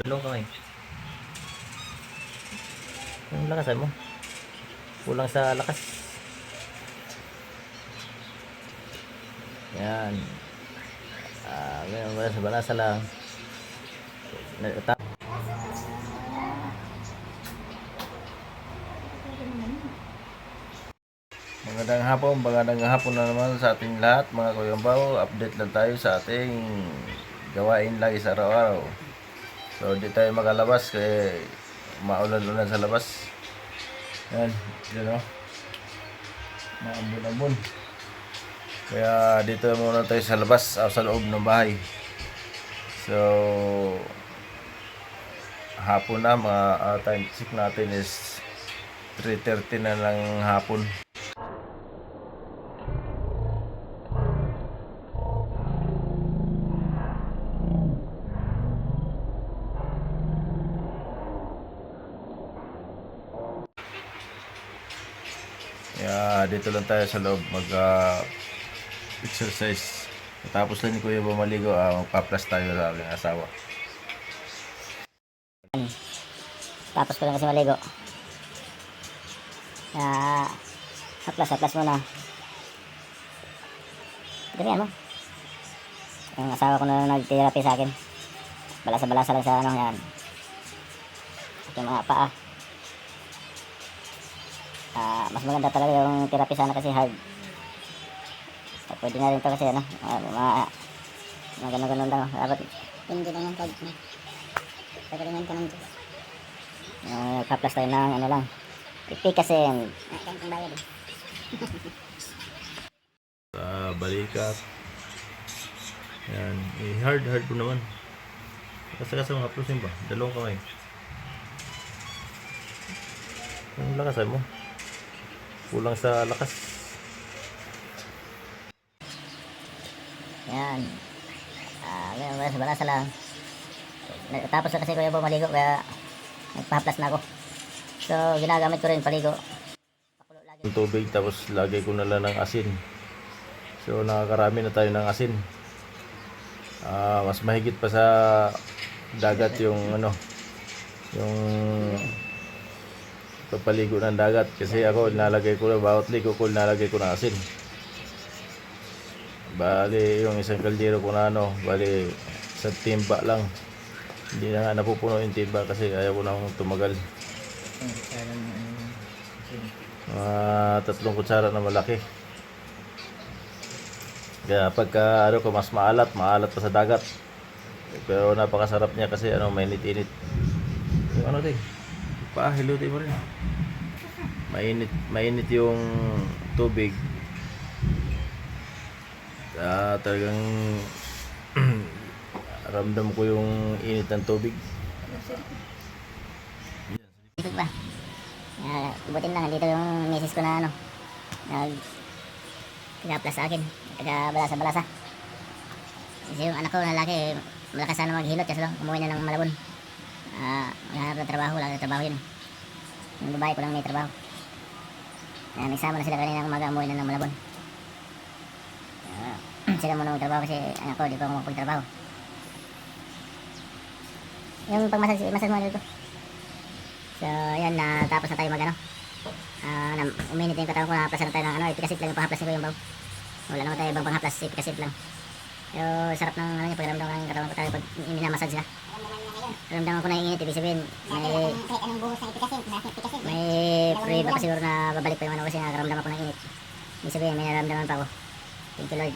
Dalawang kamay. Ang lakasan mo. Kulang sa lakas. Yan. Ganyan, balasa-balasa lang. Magandang hapon na naman sa ating lahat mga kuyambaw. Update lang tayo sa ating gawain lagi sa araw-araw. So di tayo makalabas kasi maulan-ulan sa labas. Yan, yun o. Maambon-ambon. Kaya dito muna tayo sa labas, sa loob ng bahay. So hapon na, time check natin is 3:30 na lang hapon. Kaya dito lang tayo sa loob mag-exercise. Tapos lang ni Kuya bumaligo, magpa-plus tayo sa aking asawa. Tapos ko lang kasi maligo. Haplas muna. Ganyan mo. Yung asawa ko na nag-therapy sa akin. Balasa-balasa lang sa ano yan. At yung mga paa. Mas maganda talaga yung therapy sana kasi hard. Pwede na rin to kasi ano, mga ganun-ganun lang. Dapat hindi lang yung tag na. Pagalingan ka ng Diyos. Nagpa-plus tayo ng ano lang. Ipikasin. Ang bayad eh. Sa balikat. Yan. Hard po naman. Kasi mga plusin ba? Dalawang kamay. Ang lakasan mo. Kulang sa lakas. Yan. Ganyan, balasa lang. Tapos na kasi kuya bumaligo kaya nagpa-plus na ako. So ginagamit ko rin paligo. Yung tubig tapos lagay ko na lang ng asin. So nakakarami na tayo ng asin. Mas mahigit pa sa dagat yung ano, yung papaligo ng dagat kasi ako nilalagay ko na bawat ligo ko nilalagay ko ng asin. Bali yung isang kaldero ko na ano, bali sa timba lang. Hindi na nga napupuno yung timba kasi ayaw ko nang tumagal. 3 kutsara na malaki. Kaya pagka ano ko mas maalat pa sa dagat. Pero napakasarap niya kasi ano, mainit-init. Yung ano din. Hilutin mo rin. Mainit yung tubig. Talagang ramdam ko yung init ng tubig. Ito ba? Ibutin lang dito yung misis ko na ano, nag-plus sa akin, balasa-balasa. Kasi yung anak ko na lalaki, malakas sana maghilot kasi lang umuwi na ng Malabon. Maghanap ng trabaho, wala na trabaho yun. Yung babae ko lang may trabaho. Nagsama na sila kanina ng umaga, umuwi na ng Malabon. Sila muna magtrabaho kasi anak ko, di pa ako makapagtrabaho. Yung pagmasas mo dito. So, ayan, tapos na tayo mag-ano. Uminit na yung katawan ko, nahaplasan na tayo ng ano, ipikasit lang yung panghaplasin ko yung baw. Wala naman tayo ibang panghaplas, ipikasit lang. Yung sarap ng ano, pagramdam ng katawan ko tayo pag minamasad sila. Ramdaman ko na init, ibig sabihin, may prueba pa siguro na babalik pa yung ano kasi nakaramdaman ko ng init. Ibig sabihin, may naramdaman pa ako. Thank you Lord.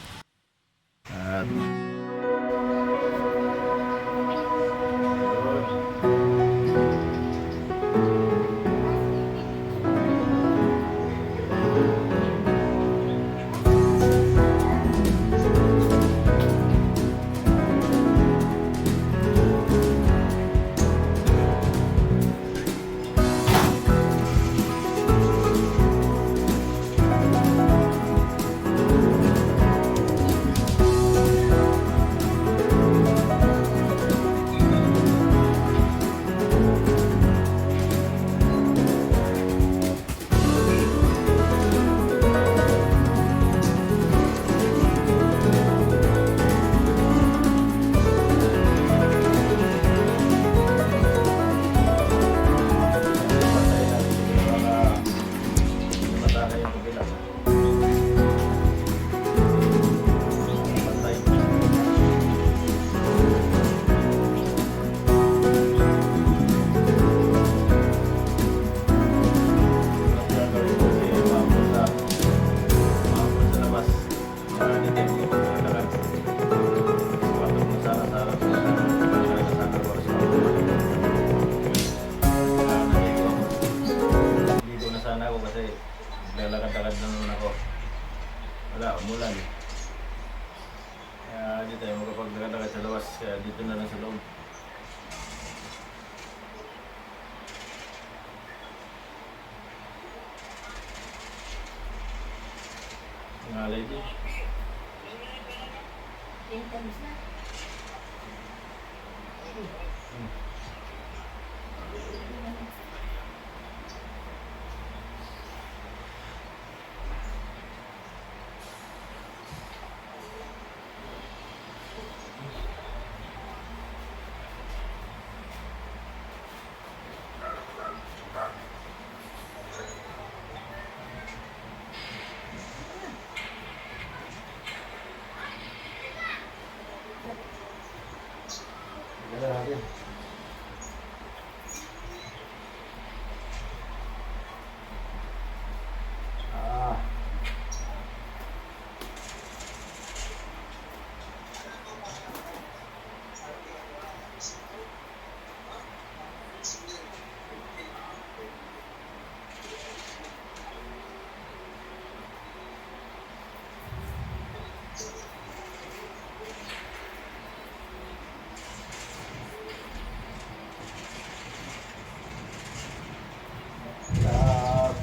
umulan. Kaya dito tayo makapagdagat sa labas, kaya dito na lang sa loob. Ngalay din. Ganda natin. Ah.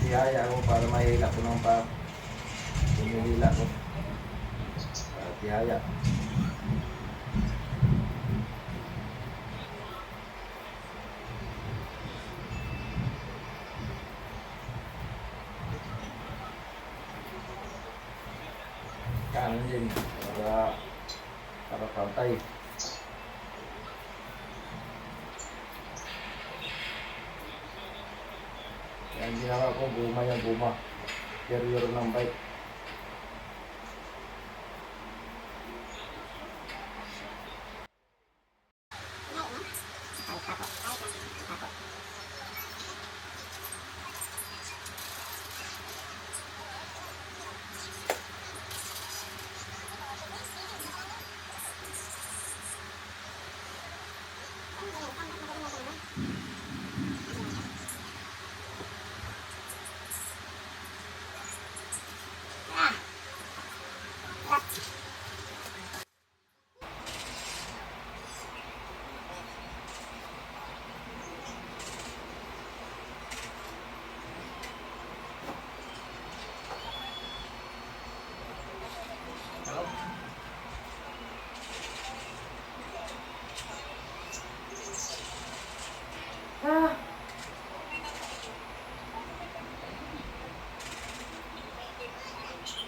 Tihaya ko para mahila ko ng pa. Humihila ko. Tihaya. Kanan din para pantay. Yan ginawa ko, guma yung guma. Interior ng bike.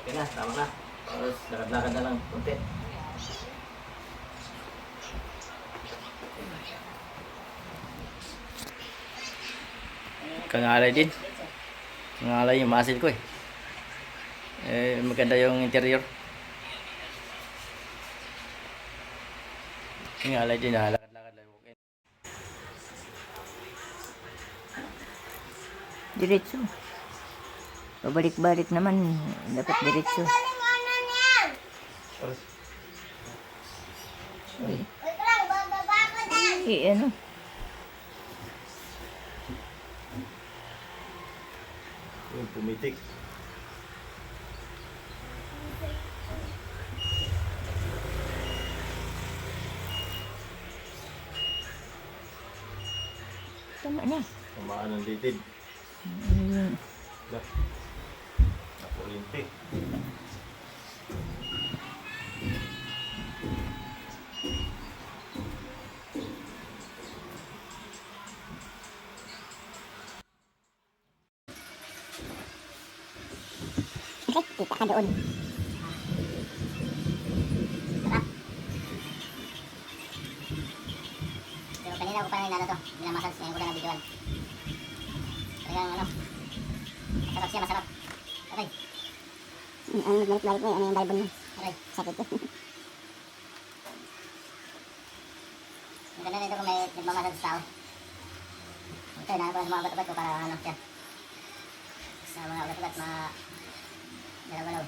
Okay na, tama na. Tapos lakad-lakad na lang, konti. Kangalay din. Kangalay yung muscle ko eh. Maganda yung interior. Kangalay din, lakad-lakad lang. Diretso. Pabalik-balik naman. Dapat diretso. Ano? Yung pumitik. Tama na. Tamaan ng litid. Dah. Nakulinti. Okay, kita ka doon. Sarap. Pero kanina ko pa rin to. Binamassage ngayon ko lang nabidyoan. Talagang ano. Masarap siya, masarap. Aray. Ang naglalit-lalit mo, ano yung balbon mo? Aray. Sakit ko. Ang ganda nito kung may nagmamassage sa tao. Ito, inaano ko sa mga ugat-ugat ko para ano siya. Sa mga ugat-ugat, galaw-galaw.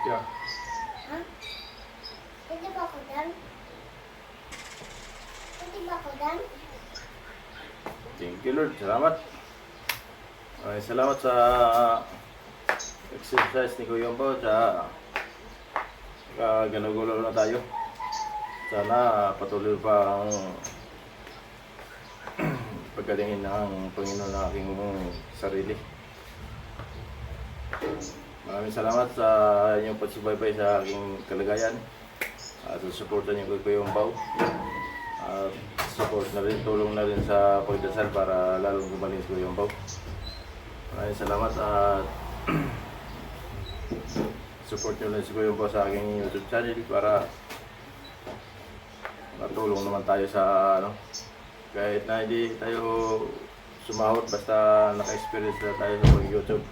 siya. Ha? Pwede ba ako dan? Pwede ba ako dan? Thank you Lord, salamat. Ay, salamat sa exercise ni Kuya Yombo sa ganugulo na tayo. Sana patuloy pa ang pagkalingin ng Panginoon ng aking sarili. Maraming salamat sa inyong pagsubaybay sa aking kalagayan at sa suporta niyo kay Kuya Yombo. At support na rin, tulong na rin sa pagdasal para lalong gumaling si Kuya Yombo. Maraming salamat at support nyo lang si Kuya Yombo sa aking YouTube channel para matulong naman tayo sa kahit na hindi tayo sumahot basta naka-experience na tayo sa pag-YouTube.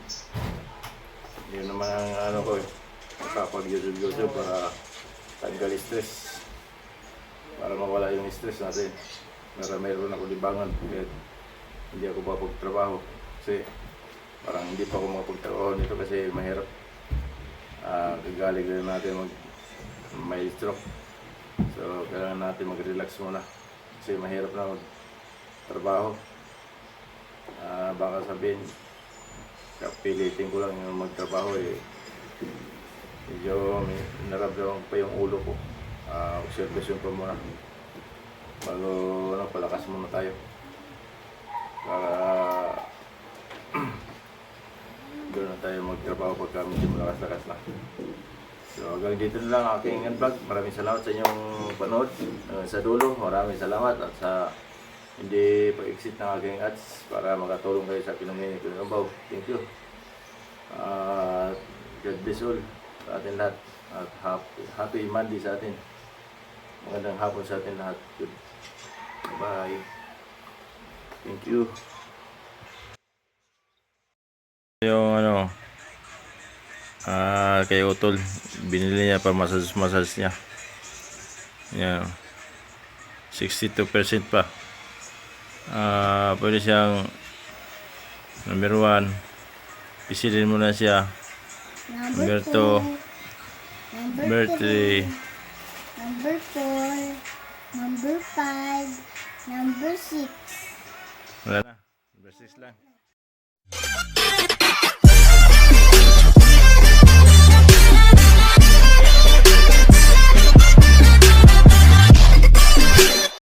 Yun naman ang ko kapag-YouTube para tanggal stress, para mawala yung stress natin. Mayroon ako libangan kahit hindi ako papagtrabaho kasi parang hindi pa ako makapagtrabaho nito kasi mahirap. Gagaling rin natin may stroke. So, kailangan natin mag-relax muna kasi mahirap na magtrabaho. Baka sabihin, kapilitin ko lang yung magtrabaho medyo naramdaman pa yung ulo ko. Observation pa muna bago palakas muna tayo para doon na tayo magtrabaho pagka medyo malakas-lakas na. So hanggang dito na lang aking vlog. Maraming salamat sa inyong panood sa dulo. Maraming salamat at sa hindi pag-exit ng aking ads para makatulong kayo sa pinamili ko ng Yombo. Thank you. God bless all sa atin lahat at happy Monday sa atin. Magandang hapon sa atin lahat. Good. Bye. Thank you. Yung kay Utol, binili niya pa massage niya. Yan. 62% pa. Pwede siyang number 1. Pisilin mo na siya. Number 2. Number 3. Number 4. Number 5. Number 6. Wala na. Number 6 lang.